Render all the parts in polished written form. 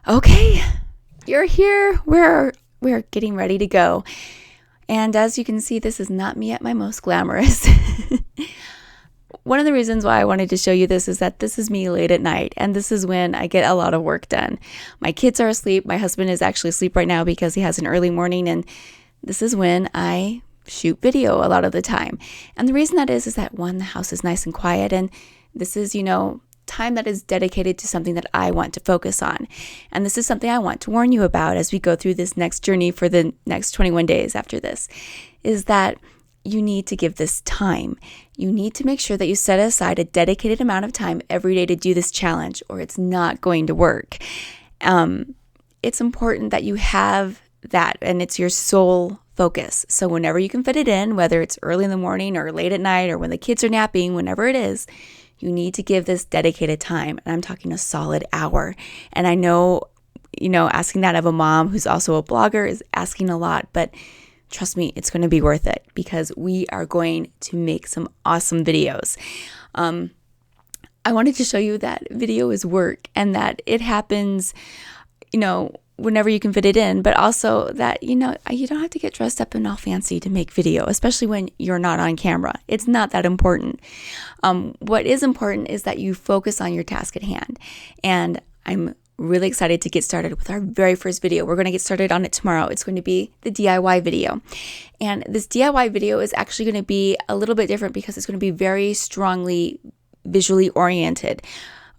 Okay, you're here. We're getting ready to go. And as you can see, this is not me at my most glamorous. One of the reasons why I wanted to show you this is that this is me late at night, and this is when I get a lot of work done. My kids are asleep. My husband is actually asleep right now because he has an early morning, and this is when I shoot video a lot of the time. And the reason that is that one, the house is nice and quiet, and this is, time that is dedicated to something that I want to focus on. And this is something I want to warn you about as we go through this next journey for the next 21 days after this, is that you need to give this time. You need to make sure that you set aside a dedicated amount of time every day to do this challenge, or it's not going to work. It's important that you have that, and it's your sole focus. So whenever you can fit it in, whether it's early in the morning or late at night or when the kids are napping, whenever it is, you need to give this dedicated time. And I'm talking a solid hour. And I know, asking that of a mom who's also a blogger is asking a lot, but trust me, it's going to be worth it because we are going to make some awesome videos. I wanted to show you that video is work and that it happens, whenever you can fit it in, but also that, you don't have to get dressed up and all fancy to make video, especially when you're not on camera. It's not that important. What is important is that you focus on your task at hand. And I'm really excited to get started with our very first video. We're going to get started on it tomorrow. It's going to be the DIY video. And this DIY video is actually going to be a little bit different because it's going to be very strongly visually oriented.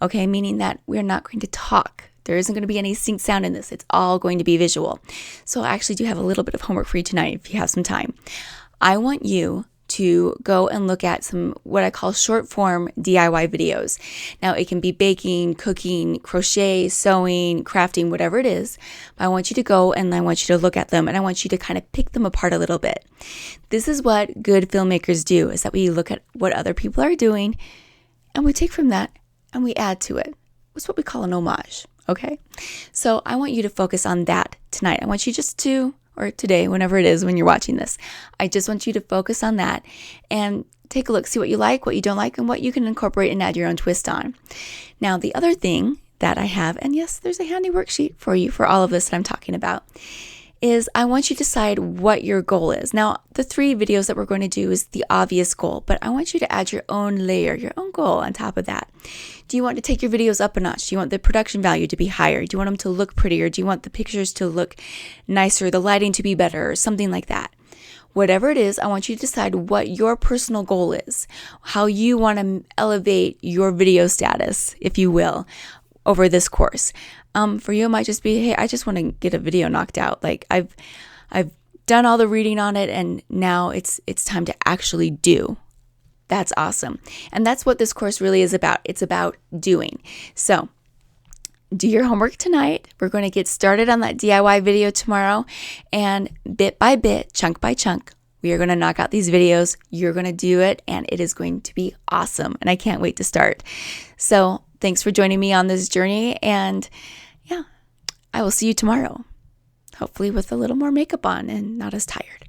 Okay, meaning that we're not going to talk. There isn't going to be any sync sound in this. It's all going to be visual. So I actually do have a little bit of homework for you tonight if you have some time. I want you to go and look at some what I call short form DIY videos. Now it can be baking, cooking, crochet, sewing, crafting, whatever it is. But I want you to go and I want you to look at them and I want you to kind of pick them apart a little bit. This is what good filmmakers do, is that we look at what other people are doing and we take from that and we add to it. It's what we call an homage. Okay, so I want you to focus on that tonight. I want you or today, whenever it is when you're watching this, I just want you to focus on that and take a look, see what you like, what you don't like, and what you can incorporate and add your own twist on. Now, the other thing that I have, and yes, there's a handy worksheet for you for all of this that I'm talking about, is I want you to decide what your goal is. Now, the 3 videos that we're going to do is the obvious goal, but I want you to add your own layer, your own goal on top of that. Do you want to take your videos up a notch? Do you want the production value to be higher? Do you want them to look prettier? Do you want the pictures to look nicer, the lighting to be better, or something like that? Whatever it is, I want you to decide what your personal goal is, how you want to elevate your video status, if you will, over this course. For you, it might just be, hey, I just want to get a video knocked out. Like I've done all the reading on it, and now it's time to actually do. That's awesome, and that's what this course really is about. It's about doing. So, do your homework tonight. We're going to get started on that DIY video tomorrow, and bit by bit, chunk by chunk, we are going to knock out these videos. You're going to do it, and it is going to be awesome. And I can't wait to start. So, thanks for joining me on this journey, and I will see you tomorrow, hopefully with a little more makeup on and not as tired.